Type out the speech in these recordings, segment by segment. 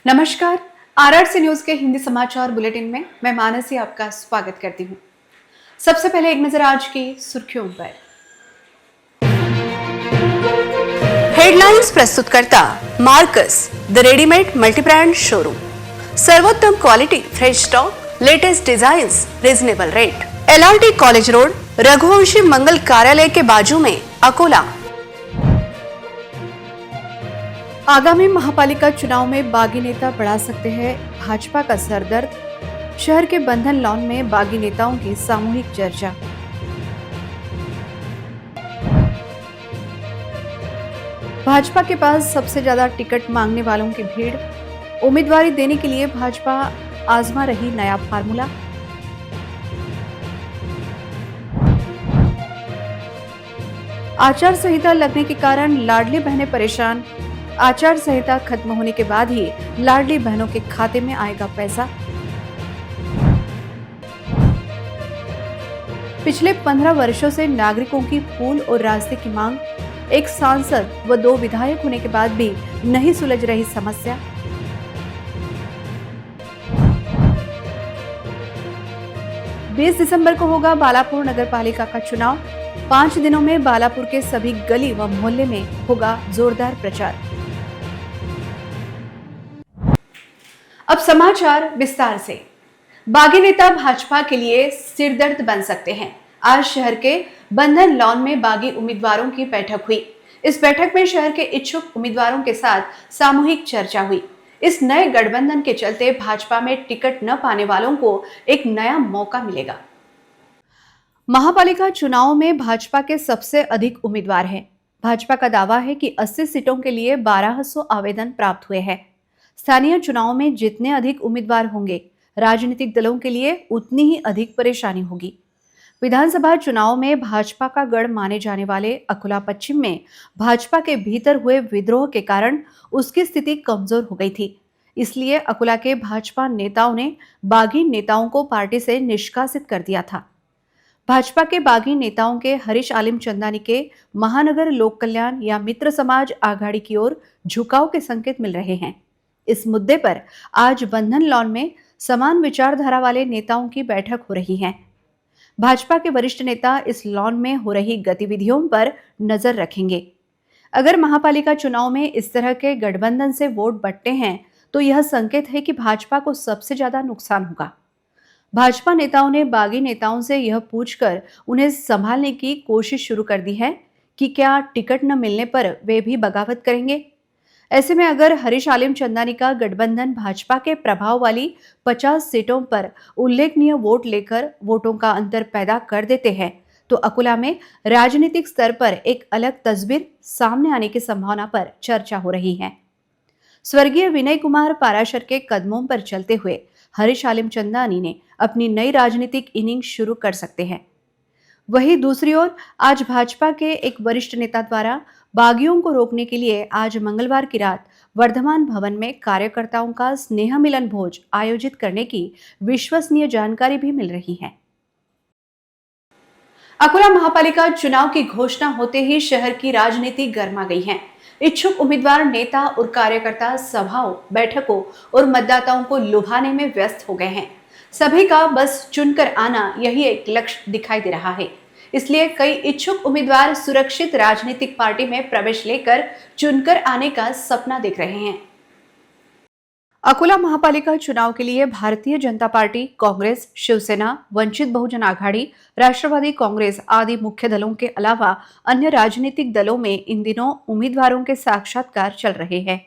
नमस्कार। RRC news के हिंदी समाचार बुलेटिन में मैं मानसी आपका स्वागत करती हूँ। सबसे पहले एक नजर आज की सुर्खियों पर। हेडलाइंस प्रस्तुत करता Marcus the readymade multibrand showroom. सर्वोत्तम quality, fresh stock, latest designs, reasonable rate. LRT college road, Raghuvanshi मंगल कार्यालय के बाजू में, अकोला। आगामी महापालिका चुनाव में बागी नेता बढ़ा सकते हैं भाजपा का सरदर्द। शहर के बंधन लॉन में बागी नेताओं की सामूहिक चर्चा। भाजपा के पास सबसे ज्यादा टिकट मांगने वालों की भीड़। उम्मीदवारी देने के लिए भाजपा आजमा रही नया फार्मूला। आचार संहिता लगने के कारण लाडली बहनें परेशान। आचार संहिता खत्म होने के बाद ही लाडली बहनों के खाते में आएगा पैसा। पिछले 15 वर्षों से नागरिकों की पुल और रास्ते की मांग। एक सांसद व 2 विधायक होने के बाद भी नहीं सुलझ रही समस्या। बीस दिसंबर को होगा बालापुर नगर पालिका का चुनाव। 5 दिनों में बालापुर के सभी गली व मोहल्ले में होगा जोरदार प्रचार। अब समाचार विस्तार से। बागी नेता भाजपा के लिए सिरदर्द बन सकते हैं। आज शहर के बंधन लॉन में बागी उम्मीदवारों की बैठक हुई। इस बैठक में शहर के इच्छुक उम्मीदवारों के साथ सामूहिक चर्चा हुई। इस नए गठबंधन के चलते भाजपा में टिकट न पाने वालों को एक नया मौका मिलेगा। महापालिका चुनाव में भाजपा के सबसे अधिक उम्मीदवार हैं। भाजपा का दावा है कि 80 सीटों के लिए 1200 आवेदन प्राप्त हुए हैं। स्थानीय चुनाव में जितने अधिक उम्मीदवार होंगे, राजनीतिक दलों के लिए उतनी ही अधिक परेशानी होगी। विधानसभा चुनाव में भाजपा का गढ़ माने जाने वाले अकोला पश्चिम में भाजपा के भीतर हुए विद्रोह के कारण उसकी स्थिति कमजोर हो गई थी। इसलिए अकोला के भाजपा नेताओं ने बागी नेताओं को पार्टी से निष्कासित कर दिया था। भाजपा के बागी नेताओं के हरीश आलिम चंदानी के महानगर लोक कल्याण या मित्र समाज आघाड़ी की ओर झुकाव के संकेत मिल रहे हैं। इस मुद्दे पर आज बंधन लॉन में समान विचारधारा वाले नेताओं की बैठक हो रही है। भाजपा के वरिष्ठ नेता इस लॉन में हो रही गतिविधियों पर नजर रखेंगे। अगर महापालिका चुनाव में इस तरह के गठबंधन से वोट बंटते हैं तो यह संकेत है कि भाजपा को सबसे ज्यादा नुकसान होगा। भाजपा नेताओं ने बागी नेताओं से यह पूछकर उन्हें संभालने की कोशिश शुरू कर दी है कि क्या टिकट न मिलने पर वे भी बगावत करेंगे। ऐसे में अगर हरीश आलिम चंदानी का गठबंधन भाजपा के प्रभाव वाली 50 सीटों पर उल्लेखनीय वोट लेकर वोटों का अंतर पैदा कर देते हैं तो अकोला में राजनीतिक स्तर पर एक अलग तस्वीर सामने आने की संभावना पर चर्चा हो रही है। स्वर्गीय विनय कुमार पाराशर के कदमों पर चलते हुए हरीश आलिम चंदानी ने अपनी नई राजनीतिक इनिंग शुरू कर सकते हैं। वहीं दूसरी ओर आज भाजपा के एक वरिष्ठ नेता द्वारा बागियों को रोकने के लिए आज मंगलवार की रात वर्धमान भवन में कार्यकर्ताओं का स्नेह मिलन भोज आयोजित करने की विश्वसनीय जानकारी भी मिल रही है। अकोला महापालिका चुनाव की घोषणा होते ही शहर की राजनीति गर्मा गई है। इच्छुक उम्मीदवार, नेता और कार्यकर्ता सभाओं, बैठकों और मतदाताओं को लुभाने में व्यस्त हो गए हैं। सभी का बस चुनकर आना यही एक लक्ष्य दिखाई दे रहा है। इसलिए कई इच्छुक उम्मीदवार सुरक्षित राजनीतिक पार्टी में प्रवेश लेकर चुनकर आने का सपना देख रहे हैं। अकोला महापालिका चुनाव के लिए भारतीय जनता पार्टी, कांग्रेस, शिवसेना, वंचित बहुजन आघाड़ी, राष्ट्रवादी कांग्रेस आदि मुख्य दलों के अलावा अन्य राजनीतिक दलों में इन दिनों उम्मीदवारों के साक्षात्कार चल रहे हैं।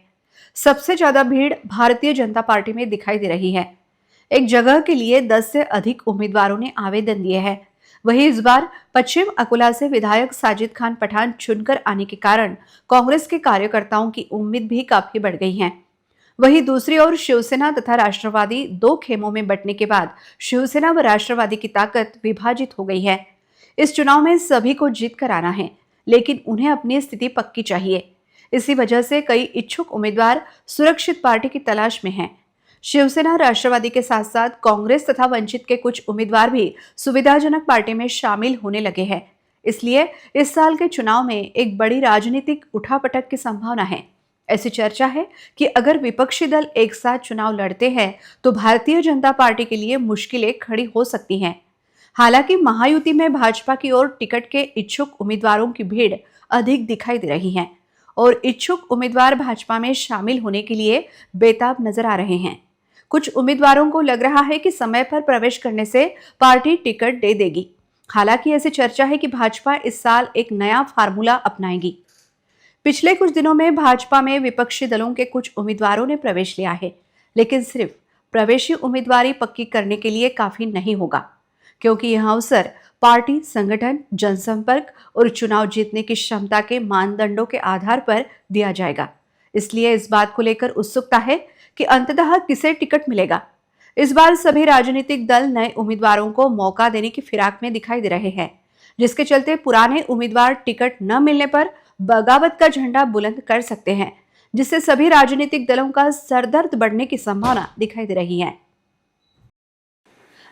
सबसे ज्यादा भीड़ भारतीय जनता पार्टी में दिखाई दे रही है। एक जगह के लिए 10 से अधिक उम्मीदवारों ने आवेदन दिए हैं। वहीं इस बार पश्चिम अकोला से विधायक साजिद खान पठान चुनकर आने के कारण कांग्रेस के कार्यकर्ताओं की उम्मीद भी काफी बढ़ गई है। वहीं दूसरी ओर शिवसेना तथा राष्ट्रवादी 2 खेमों में बंटने के बाद शिवसेना व राष्ट्रवादी की ताकत विभाजित हो गई है। इस चुनाव में सभी को जीत कर आना है, लेकिन उन्हें अपनी स्थिति पक्की चाहिए। इसी वजह से कई इच्छुक उम्मीदवार सुरक्षित पार्टी की तलाश में हैं। शिवसेना, राष्ट्रवादी के साथ साथ कांग्रेस तथा वंचित के कुछ उम्मीदवार भी सुविधाजनक पार्टी में शामिल होने लगे हैं। इसलिए इस साल के चुनाव में एक बड़ी राजनीतिक उठापटक की संभावना है। ऐसी चर्चा है कि अगर विपक्षी दल एक साथ चुनाव लड़ते हैं तो भारतीय जनता पार्टी के लिए मुश्किलें खड़ी हो सकती हैं। हालांकि महायुति में भाजपा की ओर टिकट के इच्छुक उम्मीदवारों की भीड़ अधिक दिखाई दे रही है और इच्छुक उम्मीदवार भाजपा में शामिल होने के लिए बेताब नजर आ रहे हैं। कुछ उम्मीदवारों को लग रहा है कि समय पर प्रवेश करने से पार्टी टिकट दे देगी। हालांकि ऐसी चर्चा है कि भाजपा इस साल एक नया फार्मूला अपनाएगी। पिछले कुछ दिनों में भाजपा में विपक्षी दलों के कुछ उम्मीदवारों ने प्रवेश लिया है, लेकिन सिर्फ प्रवेशी उम्मीदवारी पक्की करने के लिए काफी नहीं होगा, क्योंकि यह अवसर पार्टी संगठन, जनसंपर्क और चुनाव जीतने की क्षमता के मानदंडों के आधार पर दिया जाएगा। इसलिए इस बात को लेकर उत्सुकता है कि अंततः किसे टिकट मिलेगा। इस बार सभी राजनीतिक दल नए उम्मीदवारों को मौका देने की फिराक में दिखाई दे रहे हैं, जिसके चलते पुराने उम्मीदवार टिकट न मिलने पर बगावत का झंडा बुलंद कर सकते हैं, जिससे सभी राजनीतिक दलों का सरदर्द बढ़ने की संभावना दिखाई दे रही है।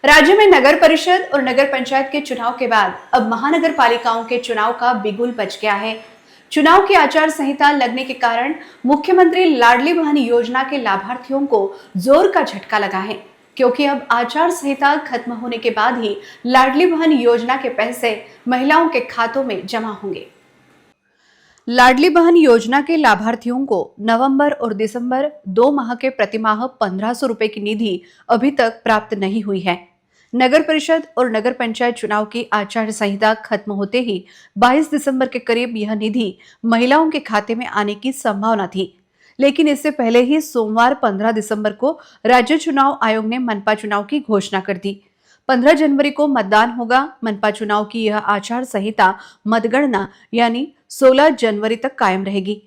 राज्य में नगर परिषद और नगर पंचायत के चुनाव के बाद अब महानगर पालिकाओं के चुनाव का बिगुल बज गया है। चुनाव की आचार संहिता लगने के कारण मुख्यमंत्री लाडली बहन योजना के लाभार्थियों को जोर का झटका लगा है, क्योंकि अब आचार संहिता खत्म होने के बाद ही लाडली बहन योजना के पैसे महिलाओं के खातों में जमा होंगे। लाडली बहन योजना के लाभार्थियों को नवंबर और दिसंबर 2 माह के प्रतिमाह 1500 रुपए की निधि अभी तक प्राप्त नहीं हुई है। नगर परिषद और नगर पंचायत चुनाव की आचार संहिता खत्म होते ही 22 दिसंबर के करीब यह निधि महिलाओं के खाते में आने की संभावना थी, लेकिन इससे पहले ही सोमवार 15 दिसंबर को राज्य चुनाव आयोग ने मनपा चुनाव की घोषणा कर दी। 15 जनवरी को मतदान होगा। मनपा चुनाव की यह आचार संहिता मतगणना यानी 16 जनवरी तक कायम रहेगी।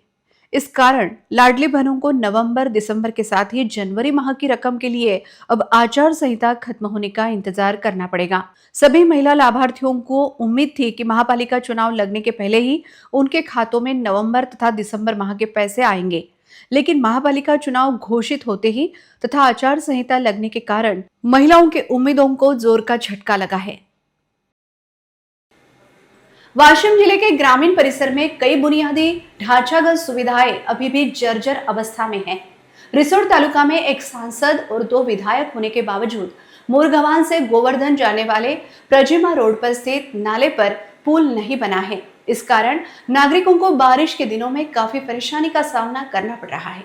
इस कारण लाडली बहनों को नवंबर दिसंबर के साथ ही जनवरी माह की रकम के लिए अब आचार संहिता खत्म होने का इंतजार करना पड़ेगा। सभी महिला लाभार्थियों को उम्मीद थी कि महापालिका चुनाव लगने के पहले ही उनके खातों में नवंबर तथा दिसंबर माह के पैसे आएंगे, लेकिन महापालिका चुनाव घोषित होते ही तथा आचार संहिता लगने के कारण महिलाओं के उम्मीदों को जोर का झटका लगा है। वाशिम जिले के ग्रामीण परिसर में कई बुनियादी ढांचागत सुविधाएं अभी भी जर्जर अवस्था में हैं। रिसोड तालुका में एक सांसद और 2 विधायक होने के बावजूद मोरगवान से गोवर्धन जाने वाले प्रजिमा रोड पर स्थित नाले पर पुल नहीं बना है। इस कारण नागरिकों को बारिश के दिनों में काफी परेशानी का सामना करना पड़ रहा है।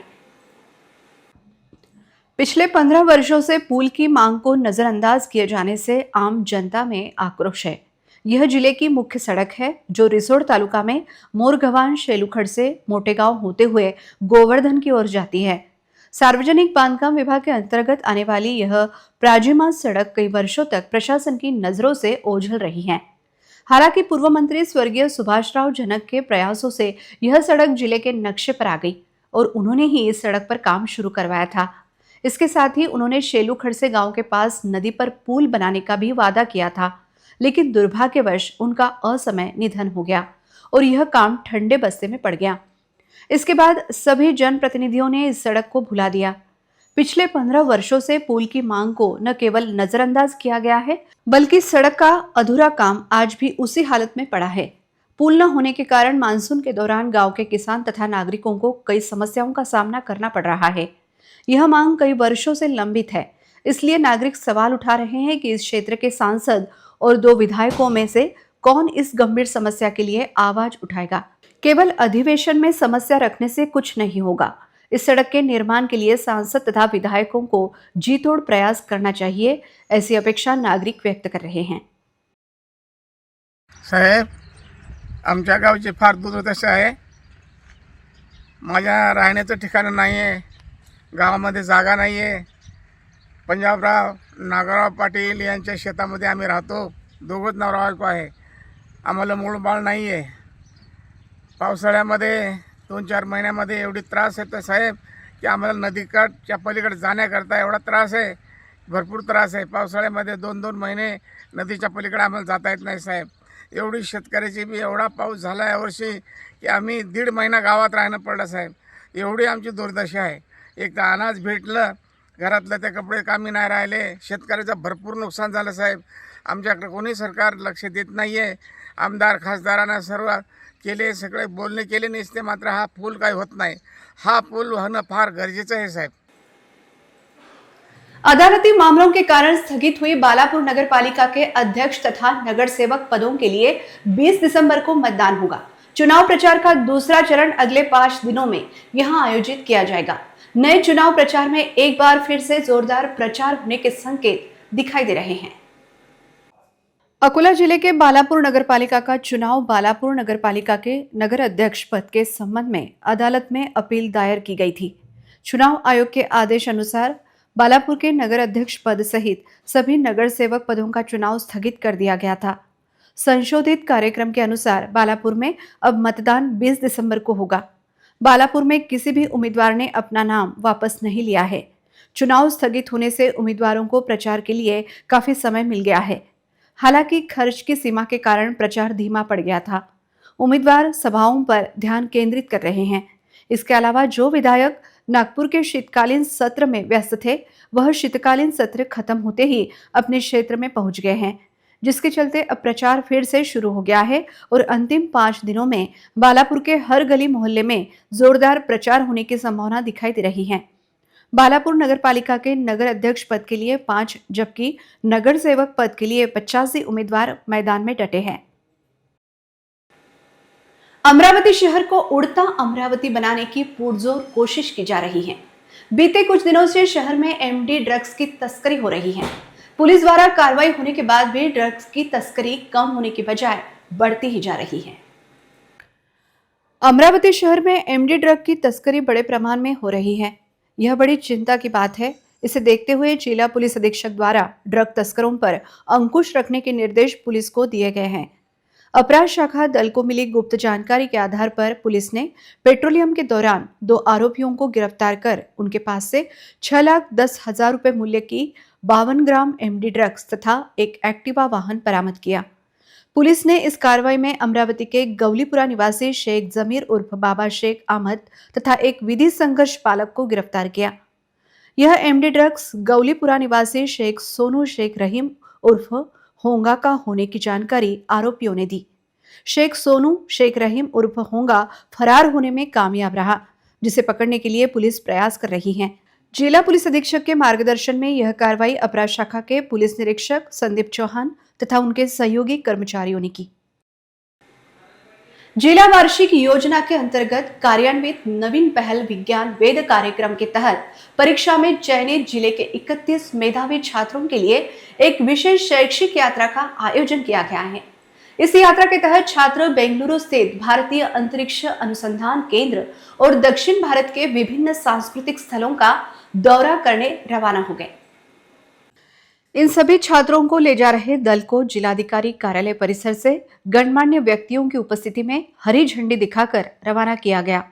पिछले 15 वर्षों से पुल की मांग को नजरअंदाज किए जाने से आम जनता में आक्रोश है। यह जिले की मुख्य सड़क है जो रिसोड तालुका में मोरगवान शेलुखड़ से मोटेगांव होते हुए गोवर्धन की ओर जाती है। सार्वजनिक बांधकाम विभाग के अंतर्गत आने वाली यह प्राजिमा सड़क कई वर्षों तक प्रशासन की नजरों से ओझल रही है। हालांकि पूर्व मंत्री स्वर्गीय सुभाषराव जनक के प्रयासों से यह सड़क जिले के नक्शे पर आ गई और उन्होंने ही इस सड़क पर काम शुरू करवाया था। इसके साथ ही उन्होंने शेलुखड़ से गांव के पास नदी पर पुल बनाने का भी वादा किया था, लेकिन दुर्भाग्यवश उनका असमय निधन हो गया और यह काम ठंडे बस्ते में पड़ गया। इसके बाद सभी जनप्रतिनिधियों ने इस सड़क को भुला दिया। पिछले 15 वर्षों से पुल की मांग को न केवल नजरअंदाज किया गया है, बल्कि सड़क का अधूरा काम आज भी उसी हालत में पड़ा है। पुल न होने के कारण मानसून के दौरान गांव के किसान तथा नागरिकों को कई समस्याओं का सामना करना पड़ रहा है। यह मांग कई वर्षों से लंबित है, इसलिए नागरिक सवाल उठा रहे हैं कि इस क्षेत्र के सांसद और 2 विधायकों में से कौन इस गंभीर समस्या के लिए आवाज उठाएगा। केवल अधिवेशन में समस्या रखने से कुछ नहीं होगा। इस सड़क के निर्माण के लिए सांसद तथा विधायकों को जी तोड़ प्रयास करना चाहिए, ऐसी अपेक्षा नागरिक व्यक्त कर रहे हैं। साहेब, आमच्या गावची फार दुर्दशा आहे। माझ्या राहण्याचं ठिकाण नाही आहे, गावामध्ये जागा नाही आहे। पंजाबराव नागराव पाटील यांच्या शेतामध्ये आम्ही राहतो, दोघंच नवरा बायको आहे। आम्हाला मूळ बाळ नाही आहे। पावसाळ्यामध्ये 2-4 महिन्यामध्ये एवढी त्रास येतो साहेब की आम्हाला नदीकाठच्या पलीकडे जाण्याकरता एवढा त्रास आहे, भरपूर त्रास आहे। पावसाळ्यामध्ये 2-2 महिने नदीच्या पलीकडे आम्हाला जाता येत नाही साहेब। एवढी शेतकऱ्याची बी एवढा पाऊस झाला यावर्षी की आम्ही 1.5 महिना गावात राहणं पडलं साहेब। एवढी आमची दुर्दशा आहे। एक तर अनाज भेटलं, घरातलं ते कपडे कामी नाही राहिले, शेतकऱ्याचं भरपूर नुकसान झालं साहेब। आमच्याकडे कोणी सरकार लक्ष देत नाही आहे. आमदार खासदारांना सर्व केले, सगळे बोलणे केले नसते, मात्र हा पूल काही होत नाही. हा पूल होणं फार गरजेचं आहे साहेब. अदालती मामलों के कारण स्थगित हुई बालापुर नगर पालिका के अध्यक्ष तथा नगर सेवक पदों के लिए 20 दिसंबर को मतदान होगा। चुनाव प्रचार का दूसरा चरण अगले 5 दिनों में यहां आयोजित किया जाएगा। नए चुनाव प्रचार में एक बार फिर से जोरदार प्रचार होने के संकेत दिखाई दे रहे हैं। अकोला जिले के बालापुर नगर पालिका का चुनाव बालापुर नगर पालिका के नगर अध्यक्ष पद के संबंध में अदालत में अपील दायर की गई थी। चुनाव आयोग के आदेश अनुसार बालापुर के नगर अध्यक्ष पद सहित सभी नगर सेवक पदों का चुनाव स्थगित कर दिया गया था। संशोधित कार्यक्रम के अनुसार बालापुर में अब मतदान 20 दिसंबर को होगा। बालापुर में किसी भी उम्मीदवार ने अपना नाम वापस नहीं लिया है। चुनाव स्थगित होने से उम्मीदवारों को प्रचार के लिए काफी समय मिल गया है। हालांकि खर्च की सीमा के कारण प्रचार धीमा पड़ गया था। उम्मीदवार सभाओं पर ध्यान केंद्रित कर रहे हैं। इसके अलावा जो विधायक नागपुर के शीतकालीन सत्र में व्यस्त थे, वह शीतकालीन सत्र खत्म होते ही अपने क्षेत्र में पहुंच गए हैं, जिसके चलते अब प्रचार फिर से शुरू हो गया है और अंतिम 5 दिनों में बालापुर के हर गली मोहल्ले में जोरदार प्रचार होने की संभावना दिखाई दे रही है। बालापुर नगर पालिका के नगर अध्यक्ष पद के लिए 5 जबकि नगर सेवक पद के लिए 85 उम्मीदवार मैदान में डटे हैं। अमरावती शहर को उड़ता अमरावती बनाने की पुरजोर कोशिश की जा रही है। बीते कुछ दिनों से शहर में एमडी ड्रग्स की तस्करी हो रही है। पुलिस द्वारा कार्रवाई होने के बाद भी ड्रग्स की तस्करी कम होने की बजाय बढ़ती ही जा रही है। अमरावती शहर में एमडी ड्रग की तस्करी बड़े प्रमाण में हो रही है। यह बड़ी चिंता की बात है। इसे देखते हुए जिला पुलिस अधीक्षक द्वारा ड्रग तस्करों पर अंकुश रखने के निर्देश पुलिस को दिए गए हैं। अपराध शाखा दल को मिली गुप्त जानकारी के आधार पर पुलिस ने पेट्रोलियम के दौरान 2 आरोपियों को गिरफ्तार कर उनके पास से 6,10,000 रुपए मूल्य की 52 ग्राम एमडी ड्रग्स तथा एक एक्टिवा वाहन बरामद किया। पुलिस ने इस कार्रवाई में अमरावती के गौलीपुरा निवासी शेख जमीर उर्फ बाबा शेख अहमद तथा एक विधि संघर्ष पालक को गिरफ्तार किया। यह एमडी ड्रग्स गौलीपुरा निवासी शेख सोनू शेख रहीम उर्फ होंगा का होने की जानकारी आरोपियों ने दी। शेख सोनू शेख रहीम उर्फ होंगा फरार होने में कामयाब रहा, जिसे पकड़ने के लिए पुलिस प्रयास कर रही है। जिला पुलिस अधीक्षक के मार्गदर्शन में यह कार्रवाई अपराध शाखा के पुलिस निरीक्षक संदीप चौहान तथा उनके सहयोगी कर्मचारियों ने की। जिला वार्षिक योजना के अंतर्गत कार्यान्वित नवीन पहल विज्ञान वेद कार्यक्रम के तहत परीक्षा में चयनित जिले के 31 मेधावी छात्रों के लिए एक विशेष शैक्षिक यात्रा का आयोजन किया गया है। इस यात्रा के तहत छात्र बेंगलुरु स्थित भारतीय अंतरिक्ष अनुसंधान केंद्र और दक्षिण भारत के विभिन्न सांस्कृतिक स्थलों का दौरा करने रवाना हो गए। इन सभी छात्रों को ले जा रहे दल को जिलाधिकारी कार्यालय परिसर से गणमान्य व्यक्तियों की उपस्थिति में हरी झंडी दिखाकर रवाना किया गया।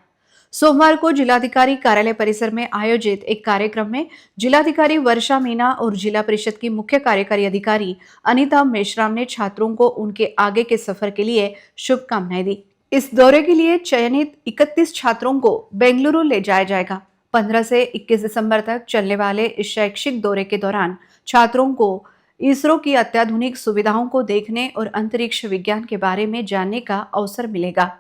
सोमवार को जिलाधिकारी कार्यालय परिसर में आयोजित एक कार्यक्रम में जिलाधिकारी वर्षा मीना और जिला परिषद की मुख्य कार्यकारी अधिकारी अनीता मेश्राम ने छात्रों को उनके आगे के सफर के लिए शुभकामनाएं दी। इस दौरे के लिए चयनित 31 छात्रों को बेंगलुरु ले जाया जाएगा। 15 से 21 दिसंबर तक चलने वाले इस शैक्षिक दौरे के दौरान छात्रों को इसरो की अत्याधुनिक सुविधाओं को देखने और अंतरिक्ष विज्ञान के बारे में जानने का अवसर मिलेगा।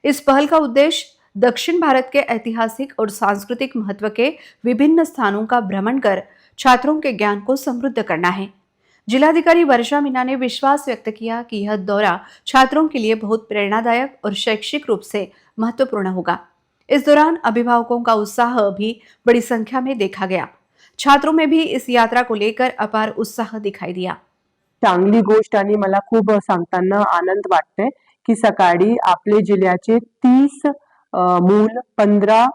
इस पहल का उद्देश्य दक्षिण भारत के ऐतिहासिक और सांस्कृतिक महत्व के विभिन्न स्थानों का भ्रमण कर छात्रों के ज्ञान को समृद्ध करना है। जिलाधिकारी वर्षा मीना ने विश्वास व्यक्त किया कि यह दौरा छात्रों के लिए बहुत प्रेरणादायक और शैक्षिक रूप से महत्वपूर्ण होगा। इस दौरान अभिभावकों का उत्साह भी बड़ी संख्या में देखा गया। छात्रों में भी इस यात्रा को लेकर अपार उत्साह दिखाई दिया। चांगली गोष्ट आणि मला खूप सांगताना आनंद वाटतोय की सकाळी आपले जिल्ह्याचे 30 मूल, 15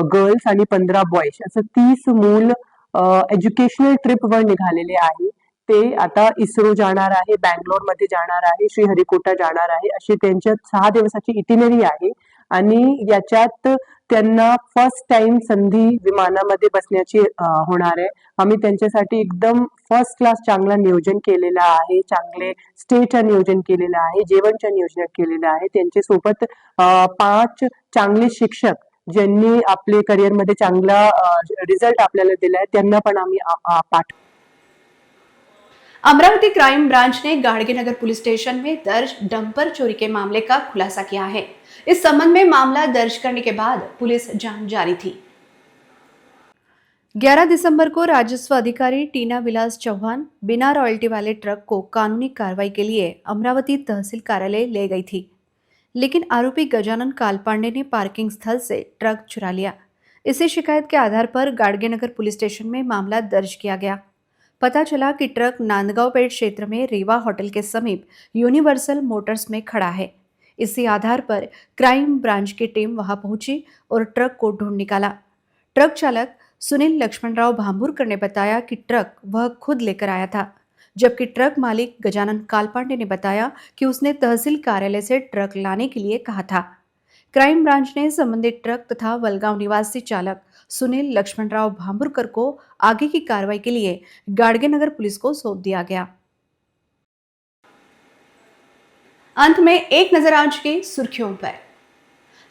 गर्ल्स आणि 15 बॉयज असं 30 मूल एज्युकेशनल ट्रिपवर निघालेले आहे। ते आता इस्रो जाणार आहे, बँगलोर मध्ये जाणार आहे, श्रीहरिकोटा जाणार आहे, अशी त्यांच्या 6 दिवसाची इटिनरी आहे आणि याच्यात त्यांना फर्स्ट टाइम संधी विमानामध्ये बसण्याची होणार आहे। आम्ही त्यांच्यासाठी एकदम फर्स्ट क्लास चांगला नियोजन केलेलं आहे, चांगले स्टेचं नियोजन केलेलं आहे, जेवणचं नियोजन केलेलं आहे। त्यांच्या सोबत 5 चांगले शिक्षक ज्यांनी आपले करिअर मध्ये चांगला रिझल्ट आपल्याला दिलाय त्यांना पण आम्ही पाठ। अमरावती क्राइम ब्रांच ने गाड़गेनगर पुलिस स्टेशन में दर्ज डंपर चोरी के मामले का खुलासा किया है। इस संबंध में मामला दर्ज करने के बाद पुलिस जांच जारी थी। 11 दिसंबर को राजस्व अधिकारी टीना विलास चौहान बिना रॉयल्टी वाले ट्रक को कानूनी कार्रवाई के लिए अमरावती तहसील कार्यालय ले गई थी, लेकिन आरोपी गजानन कालपांडे ने पार्किंग स्थल से ट्रक चुरा लिया। इसी शिकायत के आधार पर गाड़गेनगर पुलिस स्टेशन में मामला दर्ज किया गया। पता चला कि ट्रक नांदगांव पेठ क्षेत्र में रेवा होटल के समीप यूनिवर्सल मोटर्स में खड़ा है। इसी आधार पर क्राइम ब्रांच की टीम वहां पहुंची और ट्रक को ढूंढ निकाला। ट्रक चालक सुनील लक्ष्मणराव भांभुरकर ने बताया कि ट्रक वह खुद लेकर आया था, जबकि ट्रक मालिक गजानन कालपांडे ने बताया कि उसने तहसील कार्यालय से ट्रक लाने के लिए कहा था। क्राइम ब्रांच ने संबंधित ट्रक तथा वलगांव निवासी चालक सुनील लक्ष्मणराव भांभुरकर को आगे की कार्रवाई के लिए गाड़गेनगर पुलिस को सौंप दिया गया। अंत में एक नजर आज की सुर्खियों पर।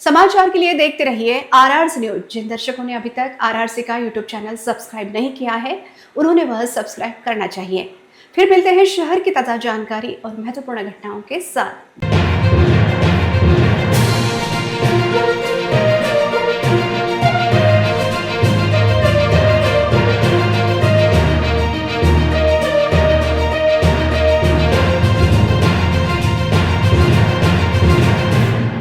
समाचार के लिए देखते रहिए आरआरसी न्यूज। जिन दर्शकों ने अभी तक आरआरसी का यूट्यूब चैनल सब्सक्राइब नहीं किया है, उन्होंने वह सब्सक्राइब करना चाहिए। फिर मिलते हैं शहर की ताजा जानकारी और महत्वपूर्ण घटनाओं के साथ।